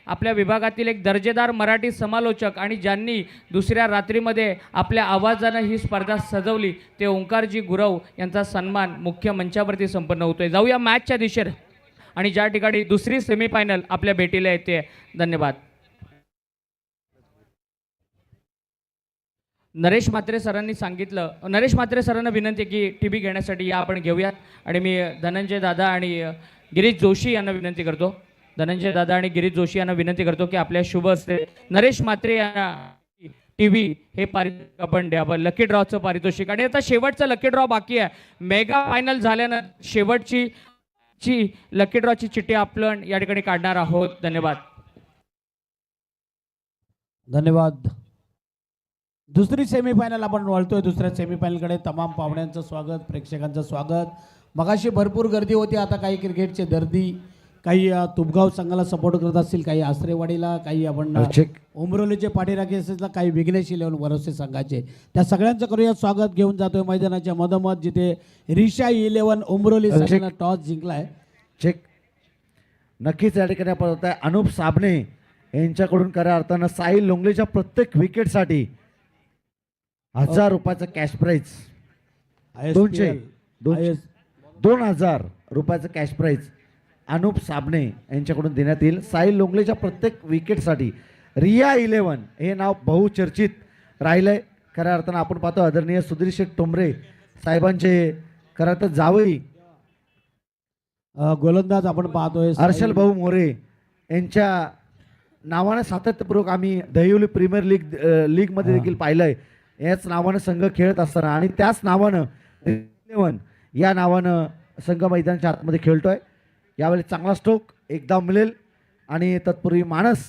आपल्या विभागातील एक दर्जेदार मराठी समालोचक आणि ज्यांनी दुसऱ्या रात्रीमध्ये आपल्या आवाजानं ही स्पर्धा सजवली ते ओंकारजी गुरव यांचा सन्मान मुख्य मंचावरती संपन्न होतोय। जाऊया मॅचच्या दिशेने आणि ज्या ठिकाणी दुसरी सेमीफायनल आपल्या भेटीला येते। धन्यवाद। नरेश म्हात्रे सरांनी सांगितलं, नरेश म्हात्रे सरांना विनंती की टीबी घेण्यासाठी या आपण घेऊयात आणि मी धनंजय दादा आणि गिरीश जोशी यांना विनंती करतो। धनंजय दादा आणि गिरीश जोशी यांना विनंती करतो की आपल्या शुभ हस्ते नरेश म्हात्रे यांना टीव्ही हे पारितोषिक आपण द्यावं, लकी ड्रॉचं पारितोषिक। आणि आता शेवटचं लकी ड्रॉ बाकी आहे। मेगा फायनल झाल्यानंतर शेवटची लकी ड्रॉची चिठ्ठी आपण या ठिकाणी काढणार आहोत। धन्यवाद। धन्यवाद। दुसरी सेमीफायनल आपण वळतोय। दुसऱ्या सेमीफायनलकडे तमाम पाहुण्यांचं स्वागत, प्रेक्षकांचं स्वागत। मगाशी भरपूर गर्दी होती, आता काही क्रिकेटचे दर्दी, काही तुपगाव संघाला सपोर्ट करत असतील, काही आसरेवाडीला, काही आपण उमरोलीचे पाठीराखे असतील, काही विघ्नेश इलेव्हन वरवसे संघाचे, त्या सगळ्यांचं करूया स्वागत। घेऊन जातोय मैदानाच्या मधोमध जिथे रिषा इलेव्हन उमरोली संघाने टॉस जिंकलाय। चेक नक्कीच या ठिकाणी आपण होत आहे अनुप साबणे यांच्याकडून खऱ्या अर्थानं साहिल लोंगलेच्या प्रत्येक विकेटसाठी 1000 रुपयाचं कॅश प्राइज, 2000 रुपयाचं कॅश प्राइज अनुप साबणे यांच्याकडून देण्यात येईल। साहिल लोंगलेच्या प्रत्येक विकेटसाठी रिया इलेव्हन हे नाव बहुचर्चित राहिलंय। खऱ्या अर्थानं आपण पाहतो आदरणीय सुधीर शेठ टोंबरे साहेबांचे खरं तर जावई गोलंदाज आपण पाहतोय हर्षल भाऊ मोरे यांच्या नावानं सातत्यपूर्वक आम्ही दहिवली प्रीमियर लीगमध्ये देखील पाहिलंय। याच नावानं संघ खेळत असताना आणि त्याच नावानं 11 या नावानं संघ मैदानाच्या आतमध्ये खेळतोय। यावेळी चांगला स्ट्रोक एकदा मिळेल आणि तत्पूर्वी मानस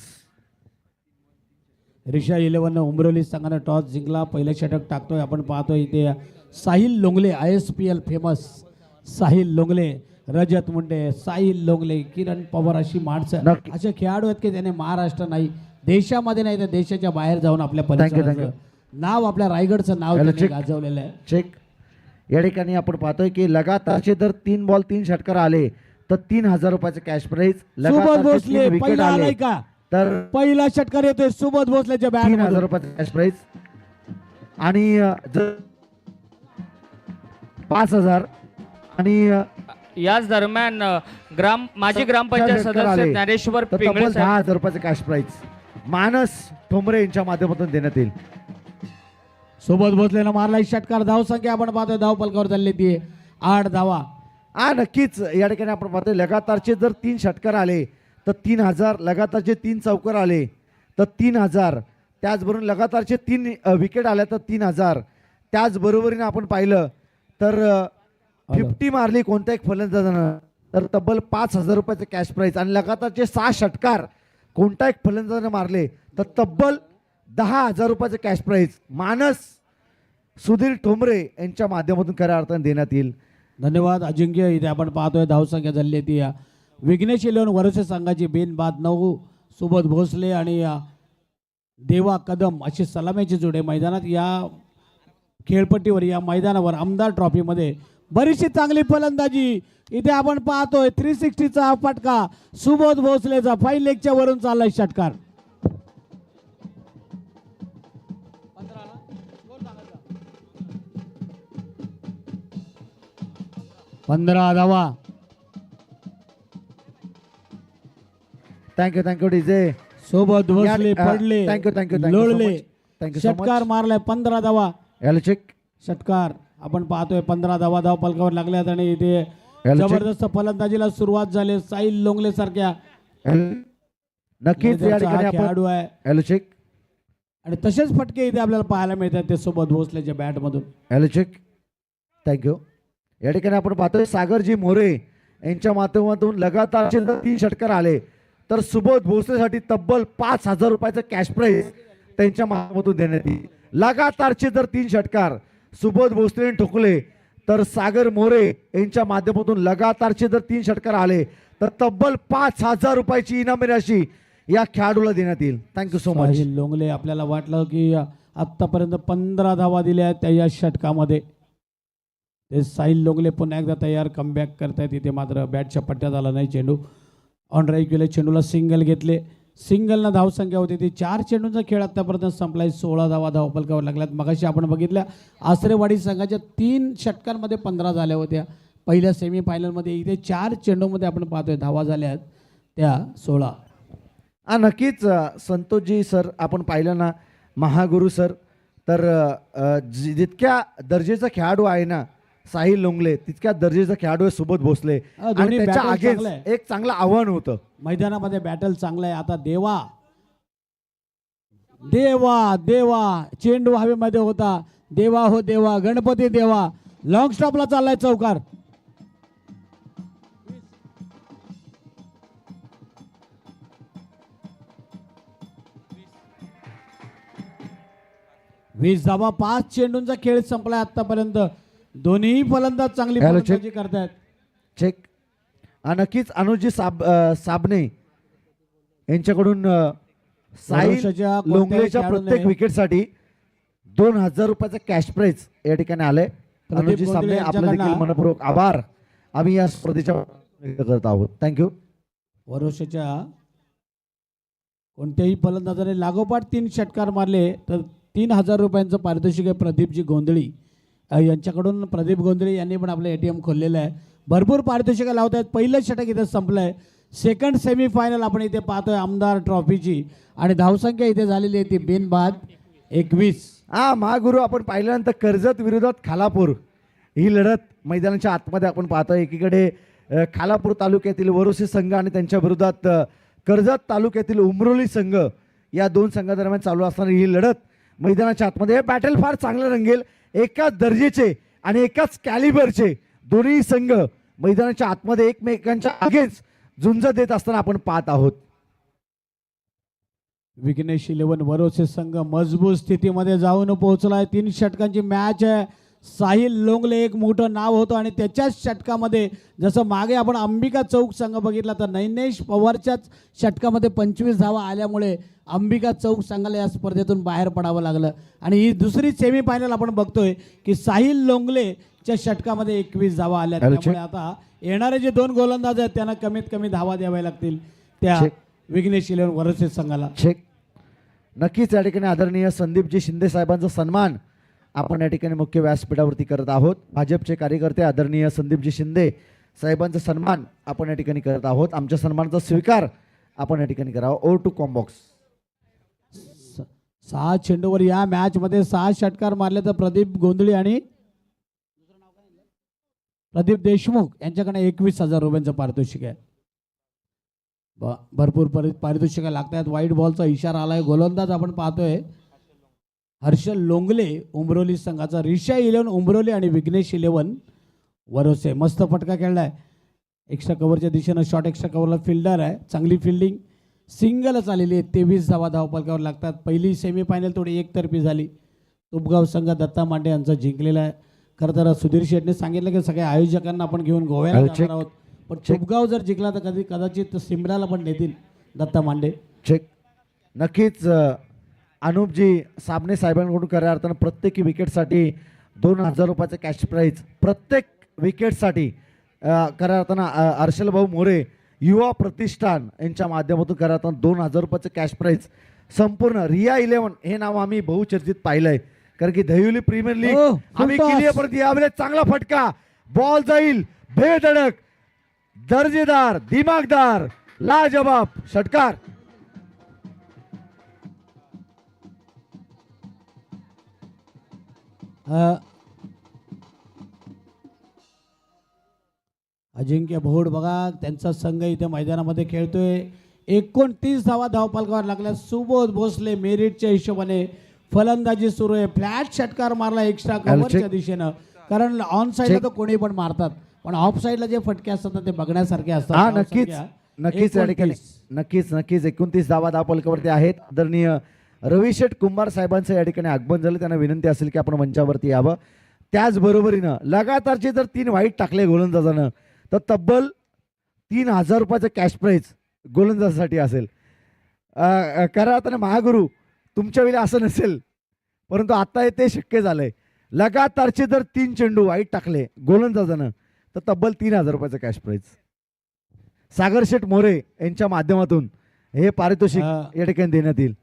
रिषा इलेव्हन उमरोली संघाने टॉस जिंकला, पहिले षटक टाकतोय। आपण पाहतोय इथे साहिल लोंगले, ISPL फेमस साहिल लोंगले, रजत मुंडे, साहिल लोंगले, किरण पवार अशी माणसं, असे खेळाडू आहेत की त्याने महाराष्ट्र नाही देशामध्ये नाही तर देशाच्या बाहेर जाऊन आपल्या परिसराचं नाव, आपल्या रायगडचं नाव गाजवलेलं आहे। चेक या ठिकाणी आपण पाहतोय की लगातारचे जर 3 बॉल 3 षटकार आले तर 3000 रुपयाचे कॅश प्राइज। सुबोध भोसले पहिला आलाय का, तर पहिला षटकार येतोय सुबोध भोसलेच्या बॅट 3000 रुपयाचे कॅश प्राइज आणि 5000 आणि याच दरम्यान माजी ग्रामपंचायत सदस्य ज्ञानेश्वर पिंगळे 10,000 रुपयाचे कॅश प्राइज मानस ठोंबरे यांच्या माध्यमातून देण्यात येईल। सुबोध भोसलेनं मारला षटकार, धाव संख्या आपण पाहतोय धाव फलकावर चालली ती 8 धावा। नक्कीच या ठिकाणी आपण पाहतोय लगातारचे जर 3 षटकार आले तर 3000, लगातारचे 3 चौकार आले तर 3000, त्याचबरोबर लगातारचे 3 विकेट आल्या तर 3000, त्याचबरोबरीने आपण पाहिलं तर 50 मारली कोणत्या एक फलंदाजानं तर तब्बल 5000 रुपयाचे कॅश प्राइज आणि लगातारचे 6 षटकार कोणत्या एक फलंदाजानं मारले तर तब्बल 10,000 रुपयाचे कॅश प्राइज मानस सुधीर ठोंबरे यांच्या माध्यमातून खऱ्या अर्थाने देण्यात येईल। धन्यवाद अजिंक्य। इथे आपण पाहतोय धावसंख्या झाली ती विघ्नेश इलेव्हन वरवसे संघाची बिनबाद 9, सुबोध भोसले आणि देवा कदम अशी सलामीची जोडे मैदानात या खेळपट्टीवर, या मैदानावर आमदार ट्रॉफीमध्ये बरीचशी चांगली फलंदाजी। इथे आपण पाहतोय 360चा फटका सुबोध भोसलेचा, फाईन लेगच्या वरून चाललाय षटकार। 15 धावा। Thank you DJ. सोबत भोसले पडले, थँक्यू लोळले, षटकार मारलाय 15 धावा। चेक षटकार आपण पाहतोय 15 धावा धाव फलकावर लागल्यात आणि इथे जबरदस्त फलंदाजीला सुरुवात झाली। साहिल लोंगले सारख्या नक्कीच या ठिकाणी खेळाडू आहे चेक आणि तसेच फटके इथे आपल्याला पाहायला मिळतात ते सोबत भोसलेच्या बॅट मधून। Check thank you. या ठिकाणी आपण पाहतोय सागरजी मोरे यांच्या माध्यमातून लगातारचे 3 षटकार आले तर सुबोध भोसलेसाठी तब्बल 5000 रुपयाचं कॅश प्राइज त्यांच्या माध्यमातून देण्यात येईल। लगातारचे जर 3 षटकार सुबोध भोसलेने ठोकले तर सागर मोरे यांच्या माध्यमातून लगातारचे जर 3 षटकार आले तर तब्बल 5000 रुपयाची इनामी राशी या खेळाडूला देण्यात येईल। Thank you so much. Sahil Longle, आपल्याला वाटलं की आतापर्यंत 15 धावा दिल्या आहेत त्या या षटकामध्ये, ते साहिल लोंगले पुन्हा एकदा तयार कमबॅक करतायत। इथे मात्र बॅटच्या पट्ट्यात आला नाही चेंडू। ऑन ड्राईव्ह केले, चेंडूला सिंगल घेतले. सिंगलनं धावसंख्या होती ती 4 चेंडूंचा खेळ आतापर्यंत संपलाय. 16 धावा धावपलकावर लागल्यात. मगाशी आपण बघितल्या आसरेवाडी संघाच्या 3 षटकांमध्ये 15 झाल्या होत्या. पहिल्या सेमीफायनलमध्ये इथे 4 चेंडूमध्ये आपण पाहतोय धावा झाल्या आहेत त्या 16. नक्कीच संतोषजी सर, आपण पाहिलं ना महागुरू सर, तर जितक्या दर्जेचा खेळाडू आहे ना साहिल लोंगले, तितक्या दर्जेचा खेळाडू आहे सुबोध भोसले. आणि दोन्ही त्याच्या battle आगे चांगलं आहे. एक चांगलं आव्हान होतं. मैदानामध्ये बॅटल चांगलं आहे. आता देवा देवा देवा चेंडू हवेमध्ये होता. देवा हो देवा, गणपती देवा. लॉंग स्टॉपला चाललाय चौकार. वीस धावा, 5 चेंडूंचा खेळ संपलाय आतापर्यंत. दोन्ही फलंदाज चांगली Hello, फलंदाजी करतायत. चेक. नक्कीच अनुजी साबणे यांच्याकडून साहिल भरोशाच्या कोणत्याही लोंगलेच्या खेळाडूने प्रत्येक विकेटसाठी 2000 रुपयाचं कॅश प्राइज या ठिकाणी आलंय. प्रदीप अनुजी गोंधळे साबणे आपलं यांच्याकडनं देखील मनपूर्वक आभार आम्ही या स्पर्धेच्या करत आहोत. थँक्यू. भरोशाच्या कोणत्याही फलंदाजाने लागोपाठ 3 षटकार मारले तर 3000 रुपयांचं पारितोषिक आहे प्रदीपजी गोंधळी यांच्याकडून. प्रदीप गोंधळी यांनी पण आपलं ATM खोललेलं आहे. भरपूर पारितोषिकं लावत आहेत. पहिलं षटक इथे संपलं आहे. सेकंड सेमीफायनल आपण इथे पाहतोय आमदार ट्रॉफीची आणि धावसंख्या इथे झालेली आहे ती बिनबाद 21. महागुरू, आपण पाहिल्यानंतर कर्जत विरोधात खालापूर ही लढत मैदानाच्या आतमध्ये आपण पाहतोय. एकीकडे खालापूर तालुक्यातील वरोसे संघ आणि त्यांच्या विरोधात कर्जत तालुक्यातील उमरोली संघ, या 2 संघादरम्यान चालू असणारी ही लढत मैदानाच्या आतमध्ये. बॅटल फार चांगलं रंगेल. एकाच दर्जेचे आणि एकाच कॅलिबरचे दोन्ही संघ मैदानाच्या आतमध्ये एकमेकांच्या अगेन्स्ट झुंज देत असताना आपण पाहत आहोत. विघ्नेश 11 वरोसे संघ मजबूत स्थितीमध्ये जाऊन पोहोचलाय. 3 षटकांची मॅच आहे. साहिल लोंगले एक मोठं नाव होतं आणि त्याच्याच षटकामध्ये जसं मागे आपण अंबिका चौक संघ बघितला तर नैनेश पवारच्याच षटकामध्ये 25 धावा आल्यामुळे अंबिका चौक संघाला या स्पर्धेतून बाहेर पडावं लागलं. आणि ही दुसरी सेमीफायनल आपण बघतोय की साहिल लोंगलेच्या षटकामध्ये 21 धावा आल्या. त्यामुळे आता येणारे जे 2 गोलंदाज आहेत त्यांना कमीत कमी धावा द्याव्या लागतील त्या विघ्नेश 11 वरोसे संघाला. चेक. नक्कीच या ठिकाणी आदरणीय संदीपजी शिंदे साहेबांचा सन्मान आपण या ठिकाणी मुख्य व्यासपीठावरती करत आहोत. भाजपचे कार्यकर्ते आदरणीय संदीपजी शिंदे साहेबांचा सन्मान आपण या ठिकाणी करत आहोत. आमच्या सन्मानाचा स्वीकार आपण या ठिकाणी करावा. Over to combox. 6 चेंडूवर या मॅच मध्ये 6 षटकार मारले तर प्रदीप गोंधळी आणि प्रदीप देशमुख यांच्याकडे 21,000 रुपयांचं पारितोषिक आहे. भरपूर पारितोषिक लागतात. वाईट बॉलचा इशारा आलाय. गोलंदाज आपण पाहतोय हर्षल लोंगले उमरोली संघाचा. रिषा 11 उमरोली आणि विघ्नेश 11 वरोसे. मस्त फटका खेळलाय. एक्स्ट्रा कव्हरच्या दिशेनं शॉट. एक्स्ट्रा कव्हरला फिल्डर आहे. चांगली फिल्डिंग. सिंगलच आलेली आहे. 23 धावा धावपलकावर लागतात. पहिली सेमीफायनल थोडी एकतर्फी झाली. तुपगाव संघ दत्ता मांडे यांचा जिंकलेला आहे. खरं तर सुधीर शेटने सांगितलं की सगळ्या आयोजकांना आपण घेऊन गोव्याला जाणार आहोत, पण तुपगाव जर जिंकला तर कदाचित सिमराला पण नेतील दत्ता मांडे. चेक. नक्कीच अनुपजी साबणे साहेबांकडून खऱ्या अर्थानं प्रत्येक विकेटसाठी 2,000 रुपयाचं कॅश प्राईज प्रत्येक विकेटसाठी खऱ्या अर्थानं हर्षल भाऊ मोरे युवा प्रतिष्ठान यांच्या माध्यमातून खऱ्या अर्थानं 2,000 रुपयाचं कॅश प्राईज संपूर्ण रिया 11 हे नाव आम्ही बहुचर्चित पाहिलंय, कारण की दहिवली प्रीमियर लीग आम्ही केली आहे. परत यावेळेस चांगला फटका. बॉल जाईल बेधडक, दर्जेदार, दिमागदार, लाजवाब षटकार. अजिंक्य भोड बघा त्यांचा संघ इथे मैदानामध्ये खेळतोय. 29 धावा धावपलकावर लागल्या. सुबोध भोसले मेरिटच्या हिशोबाने फलंदाजी सुरू आहे. फ्लॅट षटकार मारला एक्स्ट्रा कव्हरच्या दिशेनं, कारण ऑन साईडला तर कोणी पण मारतात, पण ऑफ साईडला जे फटके असतात ते बघण्यासारखे असतात. नक्कीच नक्कीच या ठिकाणी नक्कीच 29 धावा धावपलकावरती आहेत. आदरणीय रविशेठ कुंभार साहेबांचं या ठिकाणी आगमन झालं. त्यांना विनंती असेल की आपण मंचावरती यावं. त्याचबरोबरीनं लगातारचे जर 3 वाईट टाकले गोलंदाजानं तर तब्बल 3,000 रुपयाचं कॅश प्राईज गोलंदाजासाठी असेल. खरं आता महागुरू तुमच्या वेळी असं नसेल, परंतु आता ते शक्य झालंय. लगातारचे जर 3 चेंडू वाईट टाकले गोलंदाजानं तर तब्बल 3,000 रुपयाचं कॅश प्राईज. सागर शेठ मोरे यांच्या माध्यमातून हे पारितोषिक अ, या ठिकाणी देण्यात येईल.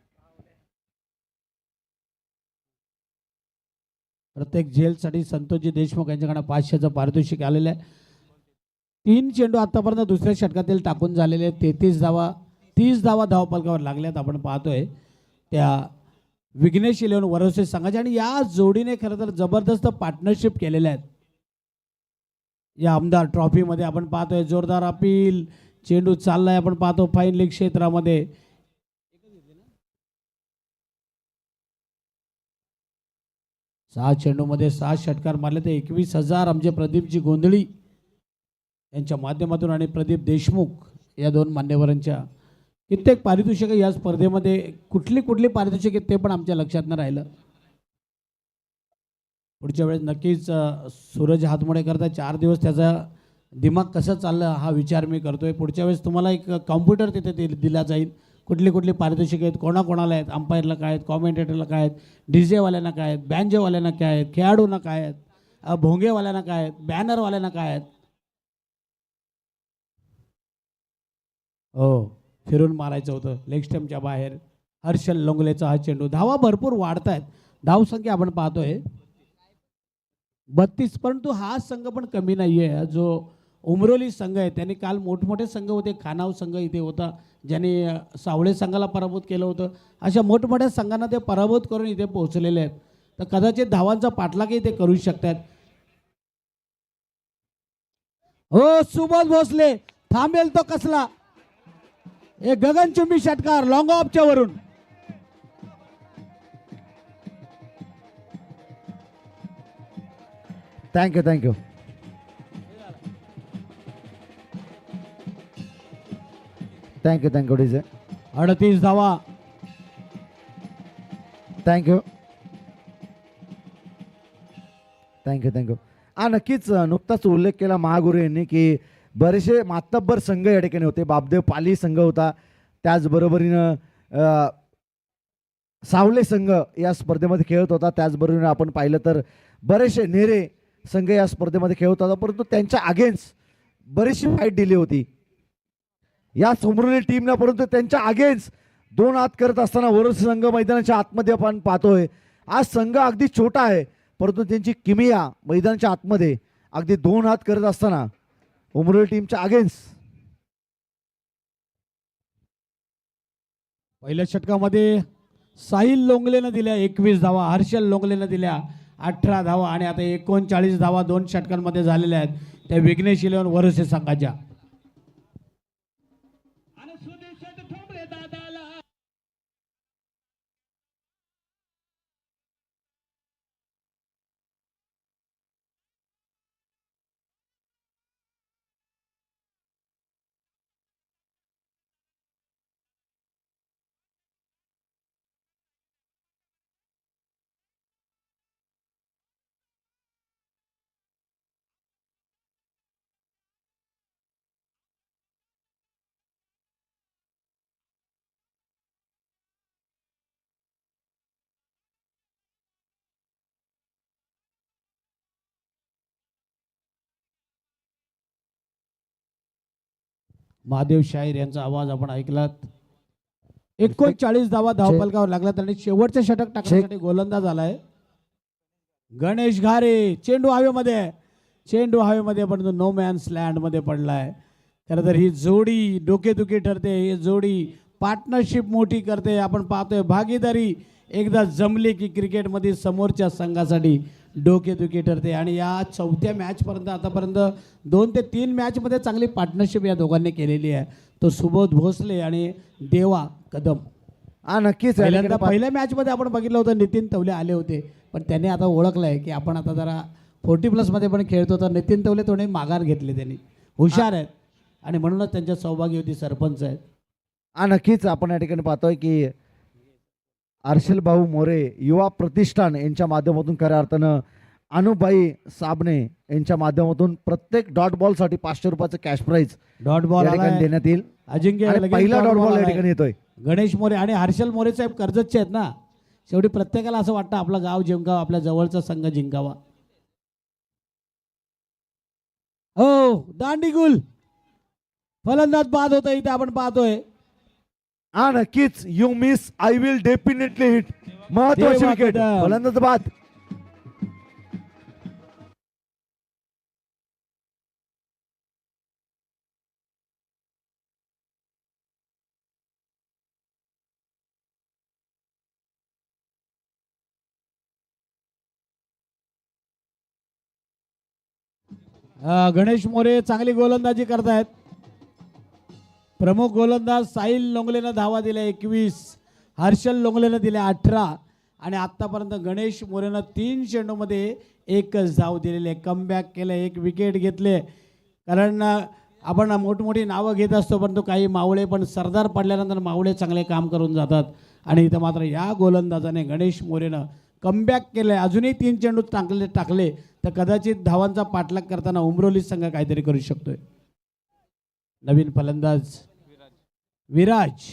प्रत्येक झेलसाठी संतोषजी देशमुख यांच्याकडे 500चं पारितोषिक आलेलं आहे. 3 चेंडू आतापर्यंत दुसऱ्या षटकातील टाकून झालेले आहेत. 33 धावा 30 धावा धावफलकावर लागल्यात आपण पाहतोय त्या विघ्नेश इलेव्हन वरोसे संघाच्या. आणि या जोडीने खरं तर जबरदस्त पार्टनरशिप केलेल्या आहेत. या आमदार ट्रॉफीमध्ये आपण पाहतोय जोरदार अपील, चेंडू चाललाय, आपण पाहतो फाईन लीग क्षेत्रामध्ये. 6 चेंडूमध्ये 6 षटकार मारले ते 21,000 आमचे प्रदीपजी गोंधळी यांच्या माध्यमातून आणि प्रदीप देशमुख या दोन मान्यवरांच्या कित्येक पारितोषिक या स्पर्धेमध्ये कुठली कुठली पारितोषिक आहेत ते पण आमच्या लक्षात न राहिलं. पुढच्या वेळेस नक्कीच सूरज हातमोडे करता 4 दिवस त्याचा दिमाग कसं चाललं हा विचार मी करतोय. पुढच्या वेळेस तुम्हाला एक कॉम्प्युटर तिथे दिला जाईल. कुठली कुठली पारितोषिक आहेत, कोणाकोणाला आहेत, अंपायरला काय आहेत, कॉमेंटेटरला काय आहेत, डीजेवाल्यांना काय आहेत, बँजेवाल्यांना काय आहेत, खेळाडूंना काय आहेत, भोंगेवाल्यांना काय आहेत, बॅनरवाल्यांना काय आहेत. हो, फिरून मारायचं होतं लेग स्टंपच्या बाहेर. हर्षल लोंगलेचा हा चेंडू. धावा भरपूर वाढत आहेत. धावसंख्या आपण पाहतोय 32, परंतु हा संघ पण कमी नाही आहे. जो उमरोली संघ आहे त्यांनी काल मोठमोठे संघ होते, खानाव संघ इथे होता ज्यांनी सावळे संघाला पराभूत केलं होतं. अशा मोठमोठ्या संघांना ते पराभूत करून इथे पोहोचलेले आहेत. तर कदाचित धावांचा पाठलागही ते करू शकतात. हो, सुबोध भोसले थांबेल तो कसला, एक गगनचुंबी षटकार लॉंग ऑफच्या वरून. Thank you thank you. Thank you thank you DJ. 38 धावा. Thank you thank you thank you. नक्कीच नुकताच उल्लेख केला महागुरू यांनी की बरेचसे मातब्बर संघ या ठिकाणी होते. बापदेव पाली संघ होता, त्याचबरोबरीनं सावले संघ या स्पर्धेमध्ये खेळत होता. त्याचबरोबरीनं आपण पाहिलं तर बरेचसे नेरे संघ या स्पर्धेमध्ये खेळत होता, परंतु त्यांच्या अगेन्स्ट बरीचशी फाईट दिली होती या सोमरोली टीमनं. परंतु त्यांच्या अगेन्स्ट 2 हात करत असताना वरोसे संघ मैदानाच्या आतमध्ये आपण पाहतोय. आज संघ अगदी छोटा आहे, परंतु त्यांची किमिया मैदानाच्या आतमध्ये अगदी 2 हात करत असताना उमरोली टीमच्या अगेन्स्ट. पहिल्या षटकामध्ये साहिल लोंगलेनं दिल्या 21 धावा, हर्षल लोंगलेनं दिल्या 18 धावा आणि आता 39 धावा 2 षटकांमध्ये झालेल्या आहेत त्या विघ्नेश इलेव्हन वरोसे संघाच्या. महादेव शाहीर यांचा आवाज आपण ऐकलात. 39 धावा धावफलकावर लागला आणि शेवटचे षटक टाकण्यासाठी गोलंदाज आलाय गणेश घारे. चेंडू हवेमध्ये, चेंडू हवेमध्ये पण नो मॅन्स लँड मध्ये पडलाय. खरं तर ही जोडी डोकेदुखी ठरते, ही जोडी पार्टनरशिप मोठी करते. आपण पाहतोय भागीदारी एकदा जमली की क्रिकेटमध्ये समोरच्या संघासाठी डोकेदुखी ठरते. आणि या 4थ्या मॅचपर्यंत आतापर्यंत 2 ते 3 मॅचमध्ये चांगली पार्टनरशिप या दोघांनी केलेली आहे. तो सुबोध भोसले आणि देवा कदम. नक्कीच पहिल्या मॅचमध्ये आपण बघितलं होतं नितीन तवले आले होते, पण त्यांनी आता ओळखलंय की आपण आता जरा 40+ मध्ये पण खेळतो. तर नितीन तवले थोडे माघार घेतले, त्यांनी हुशार आहेत आणि म्हणूनच त्यांच्या सहभागी होती सरपंच आहेत. नक्कीच आपण या ठिकाणी पाहतोय की हर्षल भाऊ मोरे युवा प्रतिष्ठान यांच्या माध्यमातून खऱ्या अर्थानं अनुबाई साबणे यांच्या माध्यमातून प्रत्येक डॉट बॉल साठी 500 रुपयाचं कॅश प्राइज डॉट बॉल देण्यात येईल. अजिंक्य आणि पहिला डॉट बॉल या ठिकाणी येतोय. गणेश मोरे आणि हर्षल मोरे साहेब कर्जतचे आहेत ना. शेवटी प्रत्येकाला असं वाटतं आपलं गाव जिंकावं, आपल्या जवळचा संघ जिंकावा. हो, दांडीगुल फलंदाज बाद होतं इथे आपण पाहतोय. हा नक्कीच you miss I will definitely hit. महत्वाची देवा विकेट. कदम. फलंदाज बाद. गणेश मोरे चांगली गोलंदाजी करतायत. प्रमुख गोलंदाज साहिल लोंगलेनं धावा दिल्या 21, हर्षल लोंगलेनं दिल्या 18 आणि आत्तापर्यंत गणेश मोरेनं 3 चेंडूमध्ये एकच धाव दिलेले. कमबॅक केलं, एक विकेट घेतले. कारण आपण मोठमोठी नावं घेत असतो परंतु काही मावळे पण सरदार पडल्यानंतर मावळे चांगले काम करून जातात आणि इथं मात्र या गोलंदाजाने गणेश मोरेनं कमबॅक केलं. अजूनही 3 चेंडू टाकले तर कदाचित धावांचा पाठलाग करताना उमरोली संघ काहीतरी करू शकतोय. नवीन फलंदाज विराज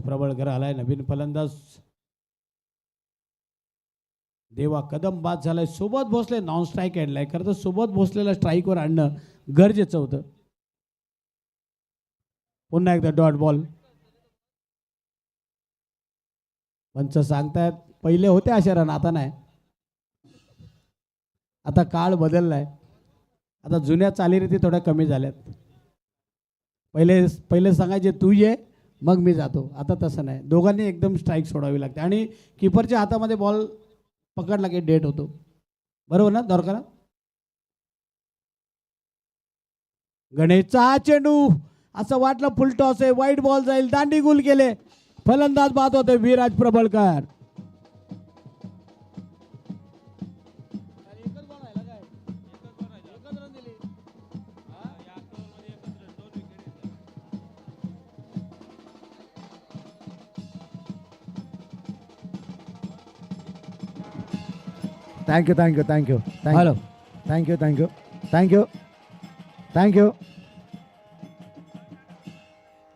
प्रबळकर आलाय नवीन फलंदाज. देवा कदम बाद झालाय. सोबत भोसले नॉन स्ट्राईक आणलाय. खरं तर सोबत भोसलेला स्ट्राईकवर आणणं गरजेचं होतं. पुन्हा एकदा डॉट बॉल. पंच सांगतायत पहिले होते अशा रन, आता नाही. आता काळ बदललाय. आता जुन्या चालीरीती थोड्या कमी झाल्यात. पहिले सांगायचे तू ये मग मी जातो. आता तसं नाही. दोघांनी एकदम स्ट्राईक सोडावी लागते आणि किपरच्या हातामध्ये बॉल पकडला की डेट होतो. बरोबर ना दोरकरा? गणेशचा हा चेंडू असं वाटलं फुल टॉस आहे, वाईट बॉल जाईल, दांडी गुल केले. फलंदाज बाद होते विराज प्रबळकर. थँक्यू. हॅलो. थँक्यू.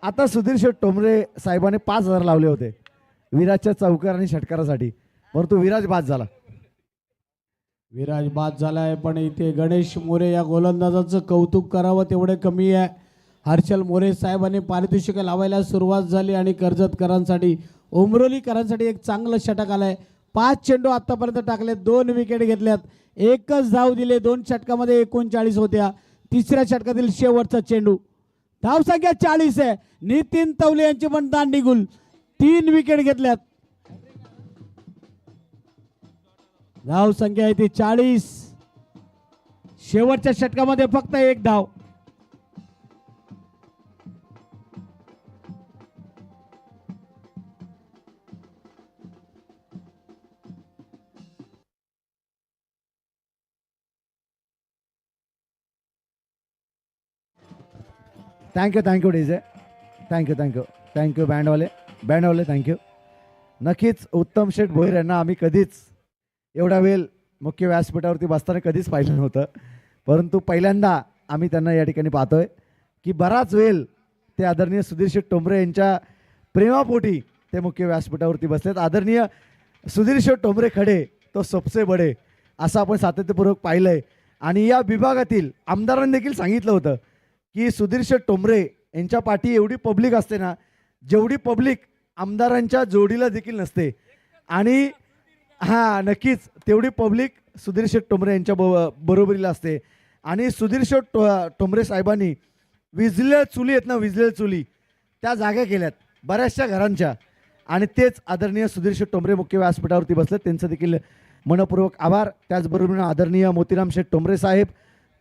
आता सुधीर शेठ टोमरे साहेबांनी 5,000 लावले होते विराजच्या चौकार आणि षटकारासाठी, परंतु विराज बाद झाला. विराज बाद झालाय. पण इथे गणेश मोरे या गोलंदाजाचं कौतुक करावं तेवढे कमी आहे. हर्षल मोरे साहेबांनी पारितोषिक लावायला सुरुवात झाली आणि कर्जतकरांसाठी उमरोलीकरांसाठी एक चांगलं षटक आलंय. 5 चेंडू आतापर्यंत टाकले, 2 विकेट घेतल्यात, एकच धाव दिले. 2 षटकामध्ये 39 होत्या. तिसऱ्या षटकातील शेवटचा चेंडू. धावसंख्या 40 आहे. नितीन तवले यांची पण दांडी गुल. 3 विकेट घेतल्यात. धावसंख्या आहे ती 40. शेवटच्या षटकामध्ये फक्त 1 धाव. Thank you DJ. थँक्यू बँडवाले थँक्यू. नक्कीच उत्तम शेठ भोईर यांना आम्ही कधीच एवढा वेळ मुख्य व्यासपीठावरती बसताना कधीच पाहिलं नव्हतं, परंतु पहिल्यांदा आम्ही त्यांना या ठिकाणी पाहतोय की बराच वेळ ते आदरणीय सुधीर शेठ टोंबरे यांच्या प्रेमापोटी ते मुख्य व्यासपीठावरती बसलेत. आदरणीय सुधीर शेठ टोंबरे खडे तो सबसे बडे असं आपण सातत्यपूर्वक पाहिलंय. आणि या विभागातील आमदारांनी देखील सांगितलं होतं की सुधीर शेठ टोंबरे यांच्या पाठी एवढी पब्लिक असते ना, जेवढी पब्लिक आमदारांच्या जोडीला देखील नसते. आणि हां नक्कीच तेवढी पब्लिक सुधीर शेठ टोंबरे यांच्या बरोबरीला असते. आणि सुधीर शेठ टोंबरे साहेबांनी विजलेल्या चुली आहेत ना, विजलेल्या चुली त्या जागा केल्यात बऱ्याचशा घरांच्या. आणि तेच आदरणीय सुधीर शेठ टोंबरे मुख्य व्यासपीठावरती बसलेत, त्यांचं देखील मनपूर्वक आभार. त्याचबरोबर आदरणीय मोतीराम शेठ टोंबरे साहेब,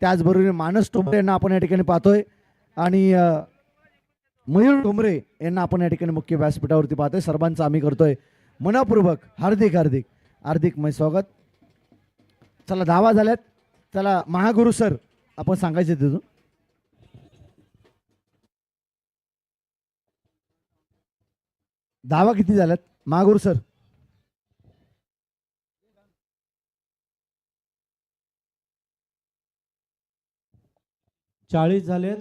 त्याचबरोबर मानस टोंबरे यांना आपण या ठिकाणी पाहतोय आणि मयूर टोंबरे यांना आपण या ठिकाणी मुख्य व्यासपीठावरती पाहतोय. सर्वांचं आम्ही करतोय मनपूर्वक हार्दिक मय स्वागत. चला धावा झाल्यात. चला महागुरु सर आपण सांगायचे तिथून. धावा किती झाल्यात महागुरु सर? चाळीस झालेत.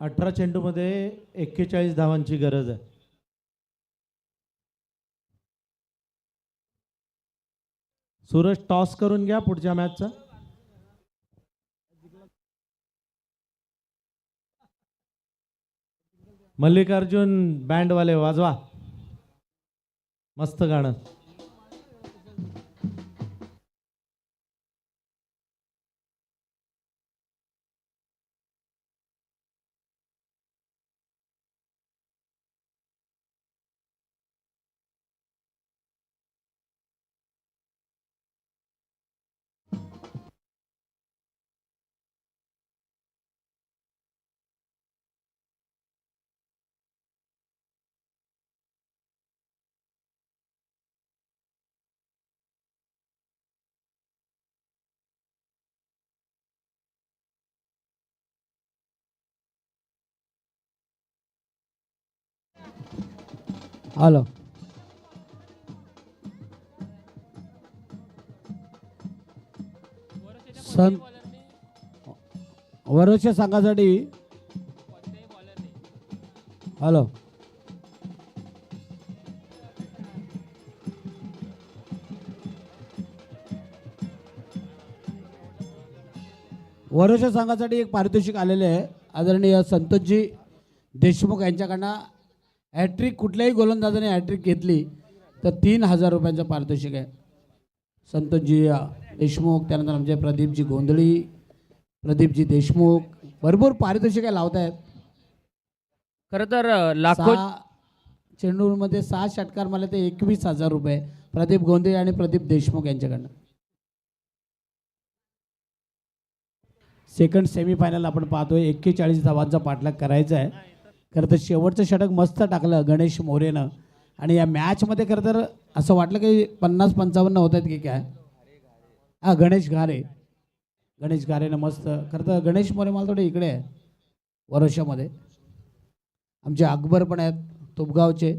18 चेंडूमध्ये 41 धावांची गरज आहे. सूरज टॉस करून घ्या पुढच्या मॅचचा. मल्लिकार्जुन बँडवाले वाजवा मस्त गाणं. हॅलो. सन वरच्या संघासाठी हॅलो. वरच्या संघासाठी एक पारितोषिक आलेले आहे. आदरणीय संतोषजी देशमुख यांच्याकडनं हॅट्रिक कुठल्याही गोलंदाजाने हॅट्रिक घेतली तर 3,000 रुपयांचं पारितोषिक आहे. संतोषजी देशमुख, त्यानंतर आमचे प्रदीपजी गोंधळी, प्रदीपजी देशमुख भरपूर पारितोषिक लावत आहेत. खरं तर लाखो चेंडूमध्ये 6 षटकार मला ते 21,000 रुपये प्रदीप गोंधळी आणि प्रदीप देशमुख यांच्याकडनं. सेकंड सेमीफायनल आपण पाहतोय. 41 धावांचा पाठलाग करायचा आहे. खरं तर शेवटचं षटक मस्त टाकलं गणेश मोरेनं आणि या मॅचमध्ये खरं तर असं वाटलं की 50-55 होत आहेत की काय. गणेश घारेनं मस्त. खरं तर गणेश मोरे मला थोडे इकडे आहे वर्षामध्ये. आमचे अकबर पण आहेत तुपगावचे.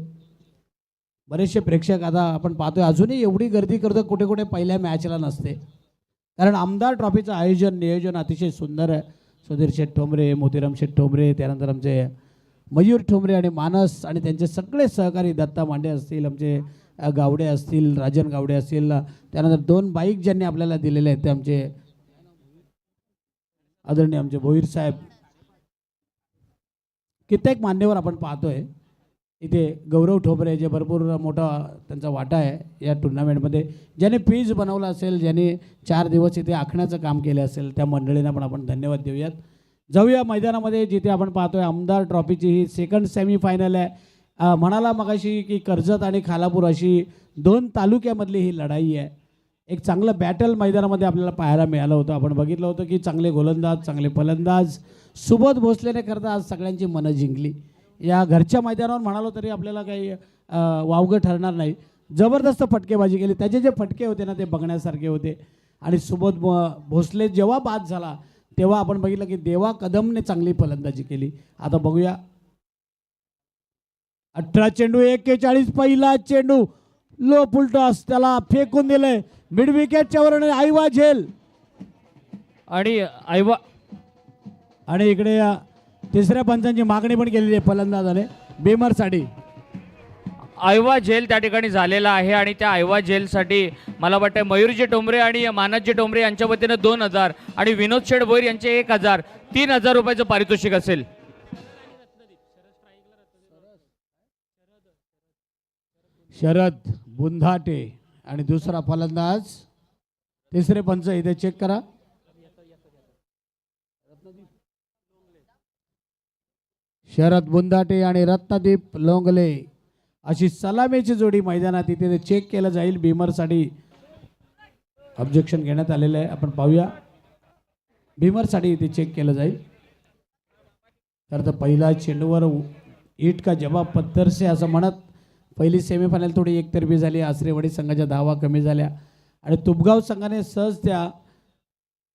बरेचसे प्रेक्षक आता आपण पाहतोय. अजूनही एवढी गर्दी करतो कुठे कुठे पहिल्या मॅचला नसते, कारण आमदार ट्रॉफीचं आयोजन नियोजन अतिशय सुंदर आहे. सुधीर शेठ ठोंबरे, मोतीराम शेठ ठोंबरे, त्यानंतर आमचे मयूर ठोंबरे आणि मानस आणि त्यांचे सगळे सहकारी दत्ता मांडे असतील, आमचे गावडे असतील, राजन गावडे असतील, त्यानंतर 2 बाईक ज्यांनी आपल्याला दिलेले आहेत ते आमचे आदरणीय आमचे भोईर साहेब. कित्येक मान्यवर आपण पाहतोय. इथे गौरव ठोंबरे जे भरपूर मोठा त्यांचा वाटा आहे या टुर्नामेंटमध्ये. ज्याने पीच बनवला असेल, ज्याने 4 दिवस इथे आखण्याचं काम केलं असेल, त्या मंडळींना पण आपण धन्यवाद देऊयात. जाऊया मैदानामध्ये जिथे आपण पाहतोय आमदार ट्रॉफीची ही सेकंड सेमीफायनल आहे. म्हणाला मगाशी की कर्जत आणि खालापूर अशी 2 तालुक्यामधली ही लढाई आहे. एक चांगलं बॅटल मैदानामध्ये आपल्याला पाहायला मिळालं होतं. आपण बघितलं होतं की चांगले गोलंदाज, चांगले फलंदाज सुबोध भोसलेने करता आज सगळ्यांची मनं जिंकली. या घरच्या मैदानावर म्हणालो तरी आपल्याला काही वावगं ठरणार नाही. जबरदस्त फटकेबाजी केली. त्याचे जे फटके होते ना ते बघण्यासारखे होते. आणि सुबोध भोसले जेव्हा बाद झाला तेव्हा आपण बघितलं की देवा कदमने चांगली फलंदाजी केली. आता बघूया 18 चेंडू 41. पहिला चेंडू लो फुलटॉस, त्याला फेकून दिलंय मिड विकेटच्या वर आईवा झेल आणि इकडे तिसऱ्या पंचांची मागणी पण केलेली आहे फलंदाजाने बेमरसाठी. आयवा जेल त्या ठिकाणी झालेला आहे आणि त्या आयवा जेलसाठी मला वाटतं मयूरजी टोंबरे आणि मानसजी टोंबरे यांच्या वतीनं 2,000 आणि विनोद शेठ भोईर यांचे 1,000, 3,000 रुपयाचं पारितोषिक असेल. शरद बुंधाटे आणि दुसरा फलंदाज. तिसरे पंच इथे चेक करा. शरद बुंधाटे आणि रत्नदीप लोंगले अशी सलामीची जोडी मैदानात इथे चेक केलं जाईल. भीमरसाठी ऑब्जेक्शन घेण्यात आलेलं आहे. आपण पाहूया. भीमरसाठी इथे चेक केलं जाईल. तर पहिला चेंडूवर ईट का जवाब पत्थर से असं म्हणत पहिली सेमीफायनल थोडी एकतर्फी झाली. आसरेवाडी संघाच्या धावा कमी झाल्या आणि तुपगाव संघाने सहज त्या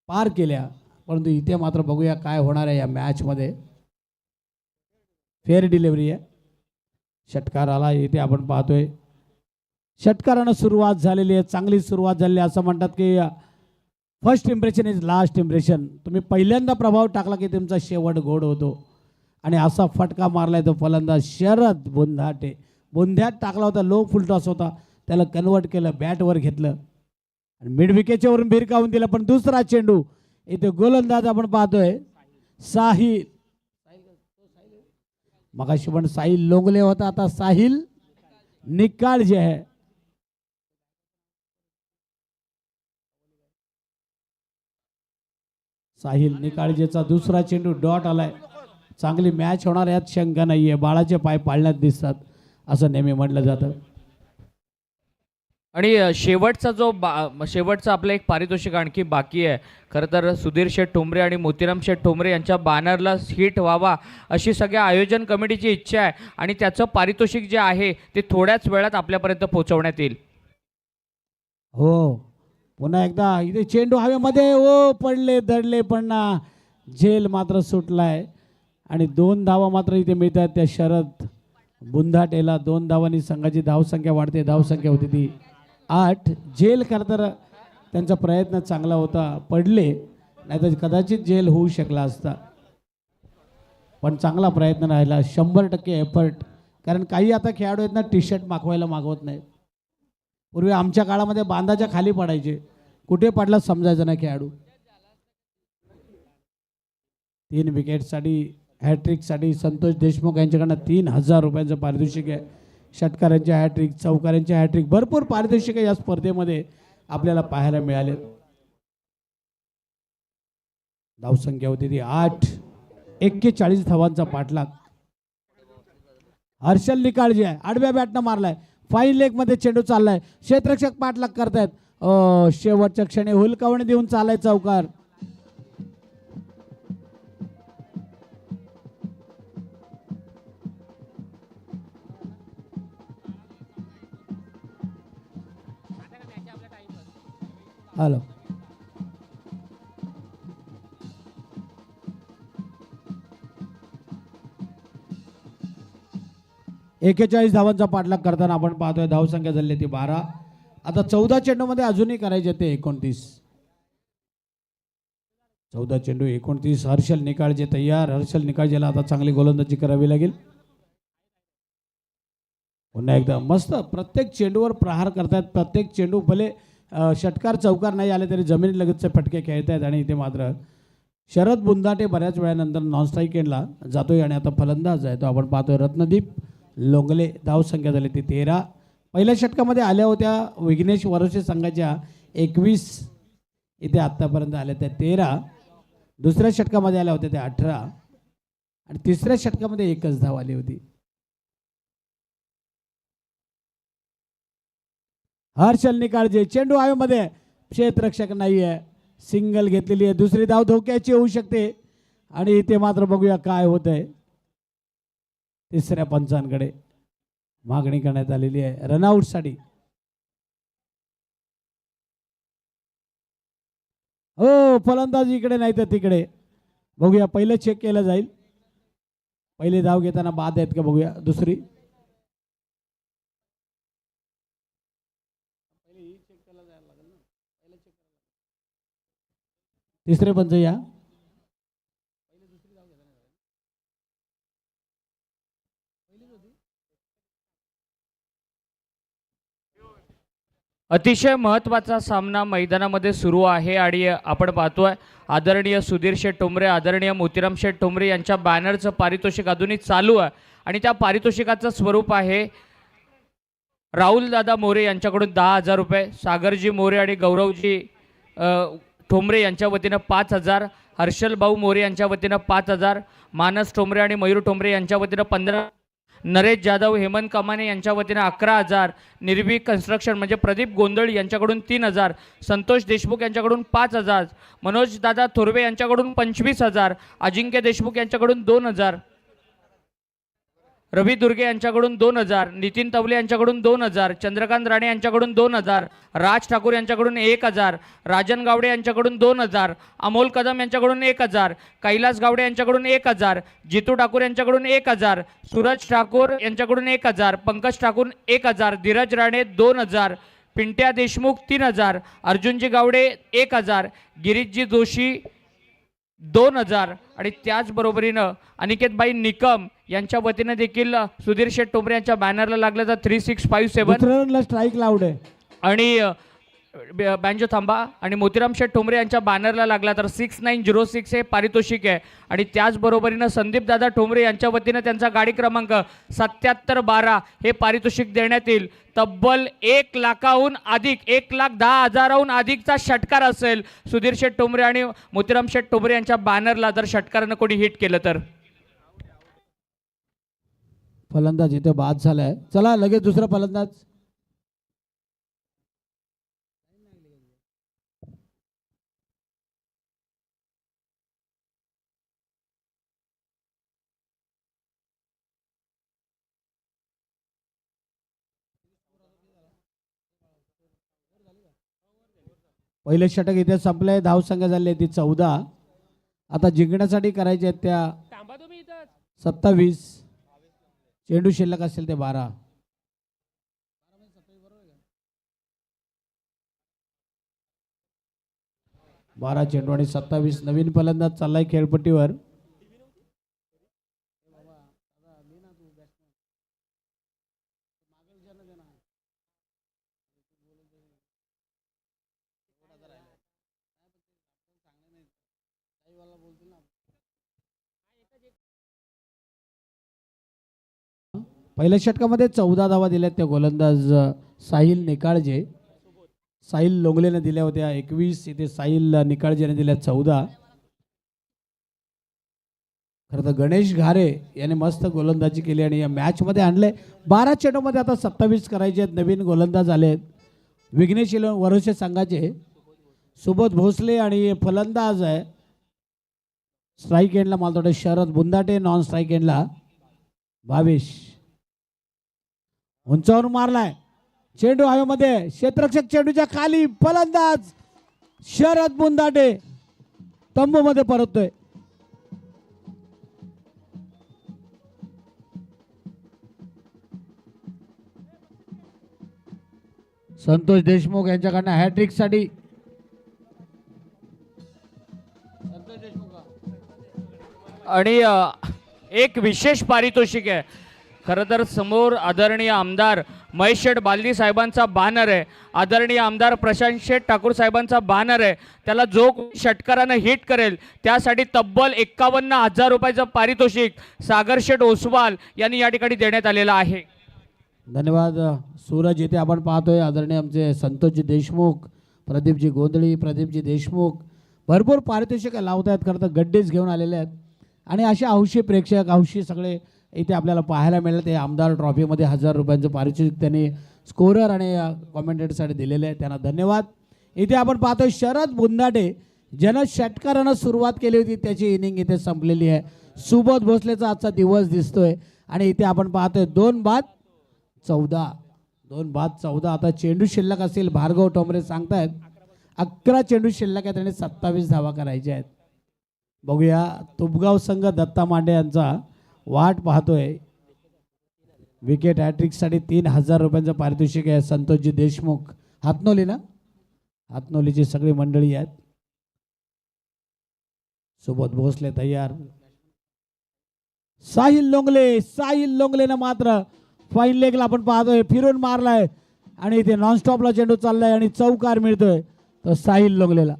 पार केल्या. परंतु इथे मात्र बघूया काय होणार आहे या मॅचमध्ये. फेअर डिलिव्हरी आहे. षटकार आला. इथे आपण पाहतोय षटकारानं सुरुवात झालेली आहे. चांगली सुरुवात झालेली आहे. असं म्हणतात की first impression is last impression. तुम्ही पहिल्यांदा प्रभाव टाकला की तुमचा शेवट गोड होतो. आणि असा फटका मारलाय तो फलंदाज शरद बुंधाटे. बुंध्यात टाकला होता, लो फुल टॉस होता, त्याला कन्वर्ट केलं, बॅटवर घेतलं आणि मिड विकेटच्या वरून भिरकावून दिला. पण दुसरा चेंडू इथे गोलंदाज आपण पाहतोय साहिल. मगाशी पण साहिल लोंगले होता, आता साहिल निकाळ जे आहे साहिल निकाळजेचा दुसरा चेंडू डॉट आलाय. चांगली मॅच होणार यात शंका नाहीये. बाळाचे पाय पाळण्यात दिसतात असं नेहमी म्हटलं जातं. आणि शेवटचा शेवटचं आपलं एक पारितोषिक आणखी बाकी आहे. खरं तर सुधीर शेठ ठोंबरे आणि मोतीराम शेठ ठोंबरे यांच्या बॅनरला हिट व्हावा अशी सगळ्या आयोजन कमिटीची इच्छा आहे आणि त्याचं पारितोषिक जे आहे ते थोड्याच वेळात आपल्यापर्यंत पोहोचवण्यात येईल. हो, पुन्हा एकदा इथे चेंडू हवेमध्ये ओ पडले धडले पण ना झेल मात्र सुटलाय आणि 2 धावा मात्र इथे मिळतात त्या शरद बुंधाटेला. 2 धावांनी संघाची धावसंख्या वाढते. धावसंख्या होती ती 8. झेल खरं तर त्यांचा प्रयत्न चांगला होता, पडले नाहीतर कदाचित झेल होऊ शकला असता, पण चांगला प्रयत्न राहिला. 100% एफर्ट. कारण काही आता खेळाडू आहेत ना टी शर्ट मागवत नाहीत. पूर्वी आमच्या काळामध्ये बांधाच्या खाली पडायचे, कुठे पडला समजायचं नाही खेळाडू. 3 विकेटसाठी हॅट्रिकसाठी संतोष देशमुख यांच्याकडनं 3000 रुपयांचं पारितोषिक आहे. षटकारांचे हॅट्रिक, चौकारांचे हॅट्रिक, भरपूर पारितोषिक या स्पर्धेमध्ये आपल्याला पाहायला मिळाले. धावसंख्या होती ती 8. 41 धावांचा पाठलाग. हर्षल निकाळ जे आहे आडव्या बॅटनं मारलाय. फाईन लेग मध्ये चेंडू चाललाय. क्षेत्ररक्षक पाठलाग करतायत. शेवटच्या क्षणी हुलकावणी देऊन चालाय चौकार. हॅलो, एकेचाळीस धावांचा पाठलाग करताना आपण पाहतोय धावसंख्या झाली ती 12. आता 14 चेंडूमध्ये अजूनही करायचे ते 29. 14 चेंडू 29. हर्षल निकाळजे तयार. हर्षल निकाळजेला आता चांगली गोलंदाजी करावी लागेल. पुन्हा एकदा मस्त प्रत्येक चेंडूवर प्रहार करतायत. प्रत्येक चेंडू भले षटकार चौकार नाही आले तरी जमिनी लगतचे फटके खेळतायत. आणि इथे मात्र शरद बुंदाटे बऱ्याच वेळानंतर नॉन स्ट्राईक एंडला जातोय आणि आता फलंदाज आहे तो आपण पाहतोय रत्नदीप लोंगले. धावसंख्या झाली ती 13. पहिल्या षटकामध्ये आल्या होत्या विघ्नेश वरोसे संघाच्या 21. इथे आत्तापर्यंत आल्या त्या 13. दुसऱ्या षटकामध्ये आल्या होत्या त्या 18 आणि तिसऱ्या षटकामध्ये एकच धाव आली होती. हर्षल निकाळजे चेंडू हवेमध्ये, क्षेत्ररक्षक नाहीये, सिंगल घेतलेली आहे. दुसरी धाव धोक्याची होऊ शकते आणि इथे मात्र बघूया काय होतंय. तिसऱ्या पंचांकडे मागणी करण्यात आलेली आहे रनआउटसाठी. हो, फलंदाज इकडे नाही तर तिकडे. बघूया, पहिलं चेक केलं जाईल. पहिले धाव घेताना बाद आहेत का बघूया. दुसरी तिसरे पंच या. अतिशय महत्त्वाचा सामना मैदानामध्ये सुरू आहे आणि आपण पाहतोय आदरणीय सुधीर शेठ ठोंबरे, आदरणीय मोतीराम शेठ ठोंबरे यांच्या बॅनरचं पारितोषिक अजूनही चालू आहे आणि त्या पारितोषिकाचं स्वरूप आहे राहुल दादा मोरे यांच्याकडून 10,000 रुपये, सागरजी मोरे आणि गौरवजी ठोंबरे यांच्या वतीनं 5,000, हर्षल भाऊ मोरे यांच्या वतीनं 5,000, मानस ठोंबरे आणि मयूर ठोंबरे यांच्या वतीनं 15, नरेश जाधव हेमंत कमाने यांच्या वतीनं 11,000, निर्भीक कन्स्ट्रक्शन म्हणजे प्रदीप गोंधळ यांच्याकडून 3,000, संतोष देशमुख यांच्याकडून 5,000, मनोज दादा थोरवे यांच्याकडून 25,000, अजिंक्य देशमुख यांच्याकडून 2,000, रवी दुर्गे यांच्याकडून 2,000, नितीन तवले यांच्याकडून 2,000, चंद्रकांत राणे यांच्याकडून 2,000, राज ठाकूर यांच्याकडून 1,000, राजन गावडे यांच्याकडून 2,000, अमोल कदम यांच्याकडून 1,000, कैलास गावडे यांच्याकडून 1,000, जितू ठाकूर यांच्याकडून 1,000, सूरज ठाकूर यांच्याकडून 1,000, पंकज ठाकूर 1,000, धीरज राणे 2,000, पिंट्या देशमुख 3,000, अर्जुनजी गावडे 1,000, गिरीशजी जोशी 2,000 आणि त्याचबरोबरीनं अनिकेतबाई निकम यांच्या वतीनं देखील सुधीर शेठ ठोंबरे यांच्या बॅनरला लागलं तर 3657 स्ट्राईक लावड आहे आणि बँजो थांबा आणि मोतीराम शेठ ठोंबरे यांच्या बॅनरला लागला तर 6906 हे पारितोषिक आहे. आणि त्याचबरोबरीनं संदीप दादा ठोंबरे यांच्या वतीनं त्यांचा गाडी क्रमांक 7712 हे पारितोषिक देण्यात येईल. तब्बल 1 लाखाहून अधिक 1,10,000हून अधिकचा षटकार असेल सुधीर शेठ ठोंबरे आणि मोतीराम शेठ ठोंबरे यांच्या बॅनरला जर षटकारानं कोणी हिट केलं तर. फलंदाज इथे बाद झालाय. चला लगेच दुसरा फलंदाज. पहिले षटक इथे संपलंय. धावसंख्या झाली ती 14. आता जिंकण्यासाठी करायचे आहेत त्या 27. चेंडू शिल्लक असेल ते 12. 12 चेंडू आणि 27. नवीन फलंदाज चाललाय खेळपट्टीवर. पहिल्या षटकामध्ये 14 धावा दिल्यात त्या गोलंदाज साहिल निकाळजे. साहिल लोंगलेने दिल्या होत्या 21. इथे साहिल निकाळजेने दिल्या 14. खरं तर गणेश घारे याने मस्त गोलंदाजी केली आणि या मॅचमध्ये आणले. 12 चेंडूमध्ये आता 27 करायचे आहेत. नवीन गोलंदाज आलेत विघ्नेश वरोसे संघाचे सुबोध भोसले आणि फलंदाज आहे स्ट्राईक एंडला मालतोडे शरद बुंदाटे. नॉन स्ट्राईक एंडला भावेश. उंचावरून मारलाय चेंडू हवेमध्ये. क्षेत्ररक्षक चेंडूच्या खाली. फलंदाज शरद बुंदाटे तंबूमध्ये परततोय. संतोष देशमुख यांच्याकडनं हॅट्रिक साठी. आणि एक विशेष पारितोषिक आहे. खरं तर समोर आदरणीय आमदार महेश शेठ बालदी साहेबांचा बॅनर आहे. आदरणीय आमदार प्रशांत शेठ ठाकूर साहेबांचा बॅनर आहे. त्याला जो षटकारानं हिट करेल त्यासाठी तब्बल 51,000 रुपयाचं पारितोषिक सागर शेठ ओसवाल यांनी या ठिकाणी देण्यात आलेलं आहे. धन्यवाद सूरज. इथे आपण पाहतोय आदरणीय आमचे संतोषजी देशमुख, प्रदीपजी गोंधळी, प्रदीपजी देशमुख भरपूर पारितोषिक लावत आहेत. खरं तर गड्डेच घेऊन आलेले आहेत आणि असे हौशी प्रेक्षक हौशी सगळे इथे आपल्याला पाहायला मिळेल. ते आमदार ट्रॉफीमध्ये 1000 रुपयांचं पारितोषिक त्यांनी स्कोरर आणि कॉमेंटेटरसाठी दिलेले आहे. त्यांना धन्यवाद. इथे आपण पाहतोय शरद बुंदाटे ज्यानं षटकारानं सुरुवात केली होती त्याची इनिंग इथे संपलेली आहे. सुबोध भोसलेचा आजचा दिवस दिसतोय आणि इथे आपण पाहतोय 2 बाद 14. 2 बाद 14. आता चेंडू शिल्लक असेल. भार्गव ठोंबरे सांगतायत 11 चेंडू शिल्लक आहे. त्याने 27 धावा करायच्या आहेत. बघूया तुपगाव संघ दत्ता मांडे यांचा वाट पाहतोय. विकेट हॅट्रिकसाठी 3000 रुपयांचं पारितोषिक आहे. संतोषजी देशमुख हातनोली ना हातनोलीची सगळी मंडळी आहेत. सुबोध भोसले तयार. साहिल लोंगलेनं मात्र फाईन लेगला आपण पाहतोय फिरून मारलाय आणि इथे नॉनस्टॉपला चेंडू चाललाय आणि चौकार मिळतोय तो साहिल लोंगलेला.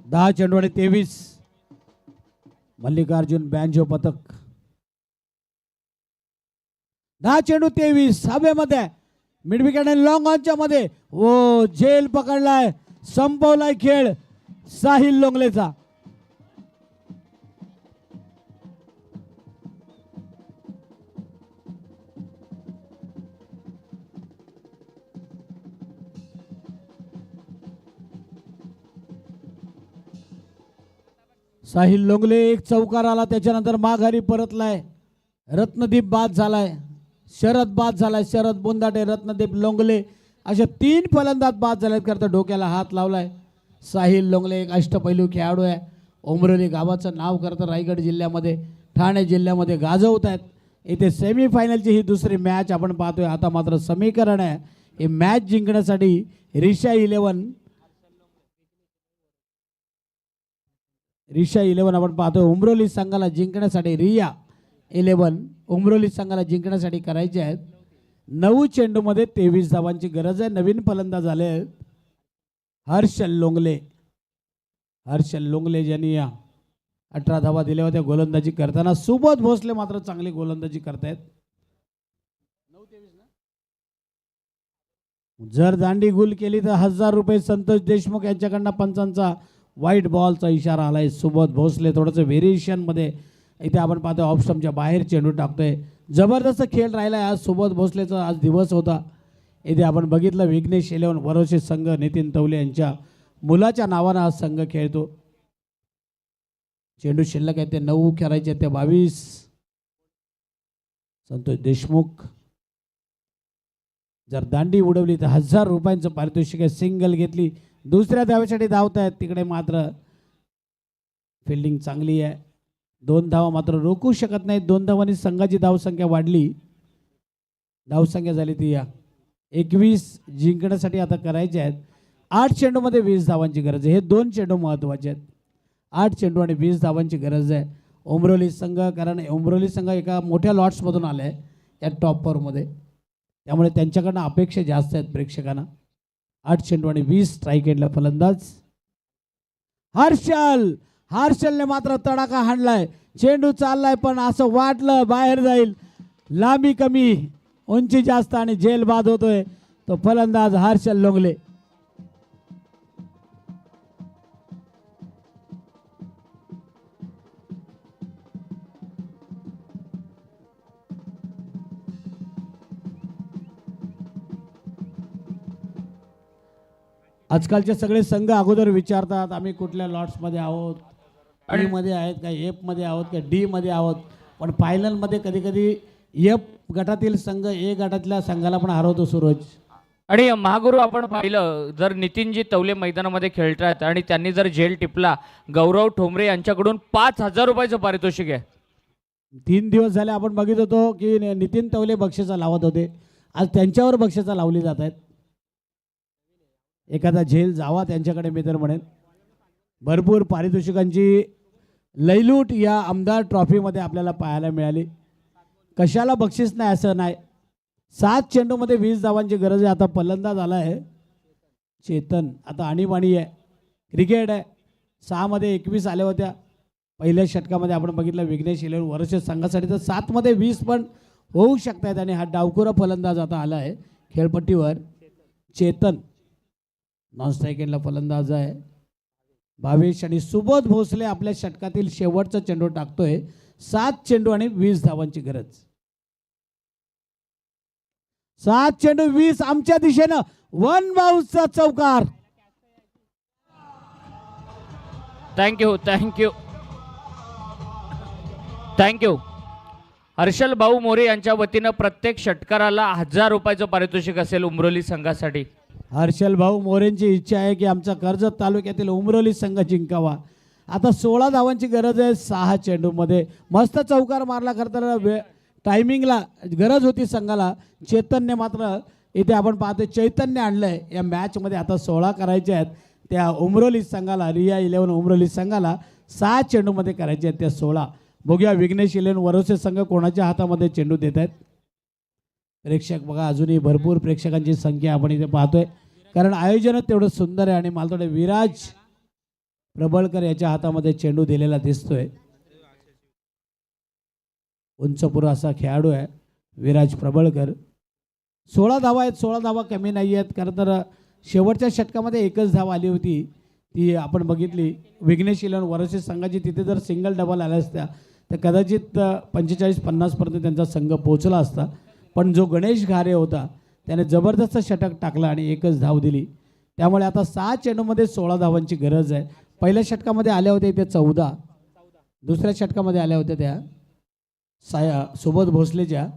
दहा चेंडू आणि 23. मल्लिकार्जुन बँजो पथक. 10 चेंडू 23 हवेमध्ये. मिड विकेट आणि लॉंग ऑनच्या मध्ये झेल पकडलाय. संपवलाय खेळ साहिल लोंगलेचा. साहिल लोंगले एक चौकार आला. त्याच्यानंतर माघारी परतलाय. रत्नदीप बाद झालाय. शरद बाद झालाय. शरद बुंदाटे रत्नदीप लोंगले अशा 3 फलंदाज बाद झालेत. करता डोक्याला हात लावलाय. साहिल लोंगले एक अष्टपैलू खेळाडू आहे. उमरोली गावाचं नाव करतं रायगड जिल्ह्यामध्ये ठाणे जिल्ह्यामध्ये गाजवत आहेत. इथे सेमीफायनलची ही दुसरी मॅच आपण पाहतोय. आता मात्र समीकरण आहे ही मॅच जिंकण्यासाठी रिषा इलेव्हन आपण पाहतोय. उमरोली संघाला जिंकण्यासाठी रिया 11 उमरोली संघाला जिंकण्यासाठी करायचे आहेत. 9 चेंडूमध्ये 23 धावांची गरज आहे. नवीन फलंदाज झाले आहेत हर्षल लोंगले ज्यांनी 18 धावा दिल्या होत्या गोलंदाजी करताना. सुबोध भोसले मात्र चांगली गोलंदाजी करतायत. जर दांडी गुल केली तर 1000 रुपये संतोष देशमुख यांच्याकडनं पंचांचा व्हाईट बॉलचा इशारा आलाय. सुबोध भोसले थोडंसं व्हेरिएशनमध्ये इथे आपण पाहतोय ऑफ स्टंपच्या बाहेर चेंडू टाकतोय. जबरदस्त खेळ राहिला आज सुबोध भोसलेचा. आज दिवस होता. इथे आपण बघितलं विघ्नेश 11 वरोसे संघ नितीन तवले यांच्या मुलाच्या नावानं हा संघ खेळतो. चेंडू शिल्लक आहे ते 9 करायचे ते 22. संतोष देशमुख जर दांडी उडवली तर 1000 रुपयांचं पारितोषिक आहे. सिंगल घेतली दुसऱ्या धावेसाठी धावत आहेत. तिकडे मात्र फिल्डिंग चांगली आहे. 2 धावा मात्र रोखू शकत नाहीत. 2 धावांनी संघाची धावसंख्या वाढली. धावसंख्या झाली ती 21 जिंकण्यासाठी आता करायचे आहेत. 8 चेंडूमध्ये 20 धावांची गरज आहे. हे 2 चेंडू महत्त्वाचे आहेत. 8 चेंडू आणि 20 धावांची गरज आहे उमरोली संघ. कारण उमरोली संघ एका मोठ्या लॉट्समधून आला आहे या टॉप 4मध्ये. त्यामुळे त्यांच्याकडनं अपेक्षा जास्त आहेत प्रेक्षकांना. 8 चेंडू आणि 20 स्ट्राईक एंडला फलंदाज हर्षलने मात्र तडाखा हाणलाय. चेंडू चाललाय पण असं वाटलं बाहेर जाईल. लांबी कमी उंची जास्त आणि झेल बाद होतोय तो फलंदाज हर्षल लोंगले. आजकालचे सगळे संघ अगोदर विचारतात आम्ही कुठल्या लॉट्समध्ये आहोत, डी मध्ये आहेत का, एफ मध्ये आहोत का, डी मध्ये आहोत. पण फायनलमध्ये कधी कधी एफ गटातील संघ ए गटातल्या संघाला पण हरवतो सूरज. आणि महागुरू आपण पाहिलं जर नितीनजी तवले मैदानामध्ये खेळतात आणि त्यांनी जर झेल टिपला गौरव ठोंबरे यांच्याकडून 5000 रुपयाचं पारितोषिक आहे. 3 दिवस झाले आपण बघित होतो की नितीन तवले बक्षिसा लावत होते. आज त्यांच्यावर बक्षिसा लावली जात आहेत. एखादा झेल जावा त्यांच्याकडे मी तर म्हणेन. भरपूर पारितोषिकांची लयलूट या आमदार ट्रॉफीमध्ये आपल्याला पाहायला मिळाली. कशाला बक्षीस नाही असं नाही. 7 चेंडूमध्ये 20 धावांची गरज आहे. आता फलंदाज आला आहे चेतन. आता आणीबाणी आहे, क्रिकेट आहे. 6 मध्ये 21 आल्या होत्या पहिल्या षटकामध्ये. आपण बघितलं विघ्नेश 11 वर्ष संघासाठी. तर 7 मध्ये 20 पण होऊ शकतात. आणि हा डावखुरा फलंदाज आता आला आहे खेळपट्टीवर चेतन. नॉन स्ट्राईक एंडला फलंदाज आहे भावेश. आणि सुबोध भोसले आपल्या षटकातील शेवटचा चेंडू टाकतोय. 7 चेंडू आणि 20 धावांची गरज. 7 चेंडू 20 आमच्या दिशेनं 1 बाउन्सचा चौकार. थँक्यू हर्षल भाऊ मोरे यांच्या वतीनं प्रत्येक षटकाराला 1000 रुपयाचं पारितोषिक असेल उमरोली संघासाठी. हर्षल भाऊ मोरेंची इच्छा आहे की आमचा कर्जत तालुक्यातील उमरोली संघ जिंकावा. आता 16 धावांची गरज आहे 6 चेंडूमध्ये. मस्त चौकार मारला. खरं तर टायमिंगला गरज होती संघाला. चेतनने मात्र इथे आपण पाहतो चैतन्य आणलंय या मॅचमध्ये. आता 16 करायचे आहेत त्या उमरोली संघाला. रिया 11 उमरोली संघाला 6 चेंडूमध्ये करायचे आहेत त्या 16. बघूया विघ्नेश 11 वरोसे संघ कोणाच्या हातामध्ये चेंडू देत आहेत. प्रेक्षक बघा अजूनही भरपूर प्रेक्षकांची संख्या आपण इथे पाहतोय. कारण आयोजनच तेवढं सुंदर आहे. आणि मला थोडं विराज प्रबळकर याच्या हातामध्ये चेंडू दिलेला दिसतोय. उंचपुरा असा खेळाडू आहे विराज प्रबळकर. 16 धावा आहेत. 16 धावा कमी नाही आहेत. कारण तर शेवटच्या षटकामध्ये एकच धाव आली होती ती आपण बघितली. विघ्नेश 11 वरोसे संघाची तिथे जर सिंगल डबल आल्या असत्या तर कदाचित 45-50 पर्यंत त्यांचा संघ पोहोचला असता. पण जो गणेश घारे होता त्याने जबरदस्त षटक टाकला आणि एकच धाव दिली. त्यामुळे आता 6 चेंडूमध्ये 16 धावांची गरज आहे. पहिल्या षटकामध्ये आल्या होत्या इथे 14, दुसऱ्या षटकामध्ये आल्या होत्या त्या सुबोध भोसलेच्या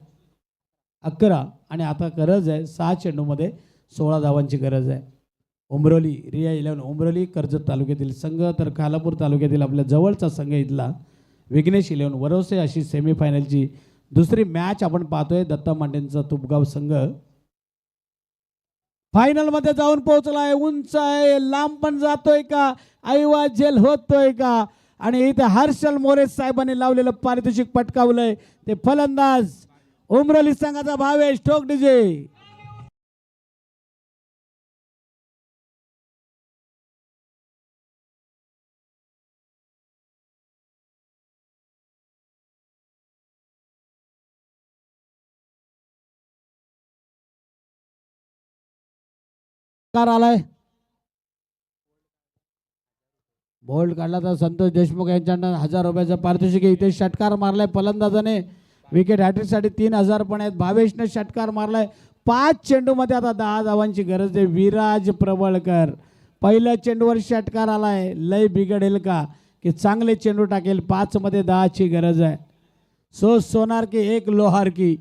11. आणि आता गरज आहे 6 चेंडूमध्ये 16 धावांची गरज आहे. उमरोली रिया 11 उमरोली कर्जत तालुक्यातील संघ. तर खालापूर तालुक्यातील आपल्या जवळचा संघ इथला विघ्नेश 11 वरोसे अशी सेमीफायनलची दुसरी मॅच आपण पाहतोय दत्ता मांडेंचा तुपगाव संघ फायनल मध्ये जाऊन पोहोचलाय. उंच आहे, लांब पण जातोय का, ऐवा झेल होतोय का. आणि इथे हर्षल मोरे साहेबांनी लावलेलं पारितोषिक पटकावलंय ते फलंदाज उमरली संघाचा भावेश ठोक डीजे. आलाय बोल्ड काढला तर संतोष देशमुख यांच्याकडनं 1000 रुपयाचं पारितोषिक आहे. इथे षटकार मारलाय फलंदाजाने विकेट हॅट्रिकसाठी 3000 पण आहेत. भावेशने षटकार मारलाय 5 चेंडूमध्ये आता 10 धावांची गरज आहे. विराज प्रबळकर पहिल्या चेंडूवर षटकार आलाय. लय बिघडेल का की चांगले चेंडू टाकेल. 5 मध्ये 10 ची गरज आहे. सो सोनार की एक लोहार की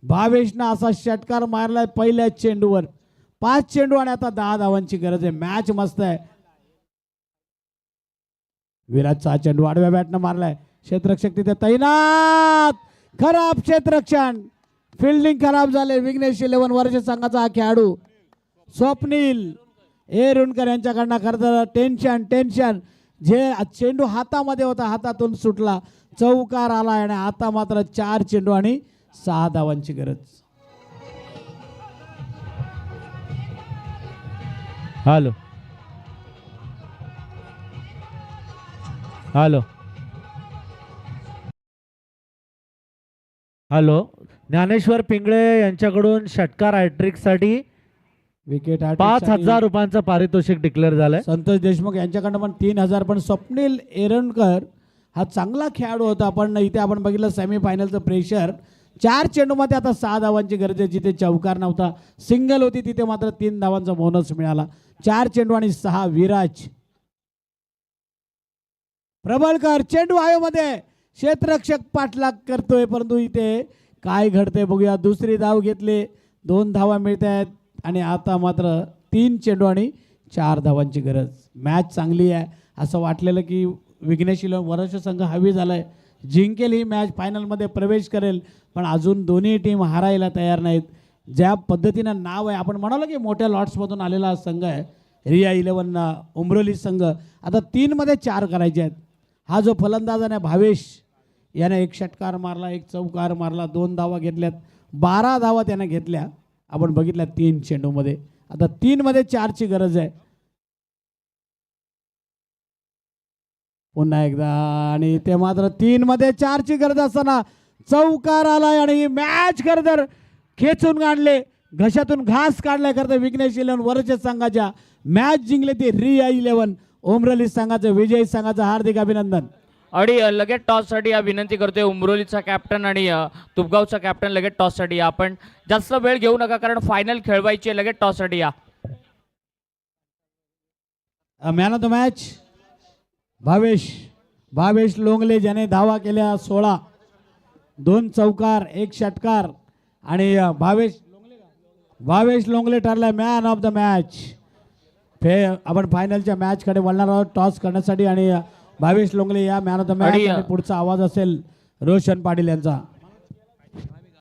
भावेशनं असा षटकार मारलाय पहिल्या चेंडूवर. 5 चेंडू आणि आता 10 धावांची गरज आहे. मॅच मस्त आहे. विराजचा चेंडू आडव्या बॅटनं मारलाय. क्षेत्ररक्षक तिथे तैनात. खराब क्षेत्ररक्षण, फिल्डिंग खराब झाले. विघ्नेश 11 वर्ष संघाचा हा खेळाडू स्वप्नील एरुणकर यांच्याकडनं खरं तर टेन्शन जे चेंडू हातामध्ये होता हातातून सुटला. चौकार आला आणि आता मात्र 4 चेंडू आणि 6 धावांची गरज. Hello hello hello Dnyaneshwar Pingale यांच्याकडून षटकार हॅट्रिकसाठी विकेट 5000 रुपयांचं पारितोषिक डिक्लेअर झालंय. संतोष देशमुख यांच्याकडनं पण 3000. पण स्वप्नील एरणकर हा चांगला खेळाडू होता. पण इथे आपण बघितलं सेमीफायनलचं प्रेशर. 4 चेंडूमध्ये आता 6 धावांची गरज आहे. जिथे चौकार नव्हता सिंगल होती तिथे मात्र 3 धावांचा बोनस मिळाला. 4 चेंडू आणि 6. विराज प्रबळकर चेंडू आयोमध्ये क्षेत्ररक्षक पाठलाग करतोय. परंतु इथे काय घडतंय बघूया. दुसरी धाव घेतली, 2 धावा मिळत आहेत आणि आता मात्र 3 चेंडू आणि 4 धावांची गरज. मॅच चांगली आहे. असं वाटलेलं की विघ्नेश 11 वर्ष संघ हवी झालाय, जिंकेल ही मॅच, फायनलमध्ये प्रवेश करेल. पण अजून दोन्ही टीम हारायला तयार नाहीत. ज्या पद्धतीनं नाव आहे, आपण म्हणालो की मोठ्या लॉट्समधून आलेला संघ आहे रिया 11 उमरोली संघ. आता 3 मध्ये 4 करायचे आहेत. हा जो फलंदाज आहे भावेश याने 1 षटकार मारला, 1 चौकार मारला, 2 धावा घेतल्यात. 12 धावा त्याने घेतल्या आपण बघितल्या 3 चेंडूमध्ये. आता 3 मध्ये 4 ची गरज आहे. पुन्हा एकदा आणि ते मात्र 3 मध्ये 4 ची गरज असताना चौकार आलाय आणि ही मॅच खरं तर खेचून काढले, घशातून घास काढलाय. खरं तर विघ्नेश 11 वर्ष संघाच्या मॅच जिंकले ते रिया 11 उमरली संघाचं विजयी संघाचं हार्दिक अभिनंदन. आणि लगेच टॉससाठी विनंती करतोय उमरोलीचा कॅप्टन आणि तुपगावचा कॅप्टन लगेच टॉससाठी या. आपण जास्त वेळ घेऊ नका कारण फायनल खेळवायची. लगेच टॉससाठी या. Man of the match Bhavesh Longle ज्याने धावा केल्या 16, 2 चौकार, 1 षटकार आणि भावेश लोंगले ठरलाय मॅन ऑफ द मॅच. आपण फायनलच्या मॅच कडे वळणार आहोत टॉस करण्यासाठी आणि भावेश लोंगले या मॅन ऑफ द मॅच. पुढचा आवाज असेल रोशन पाटील यांचा.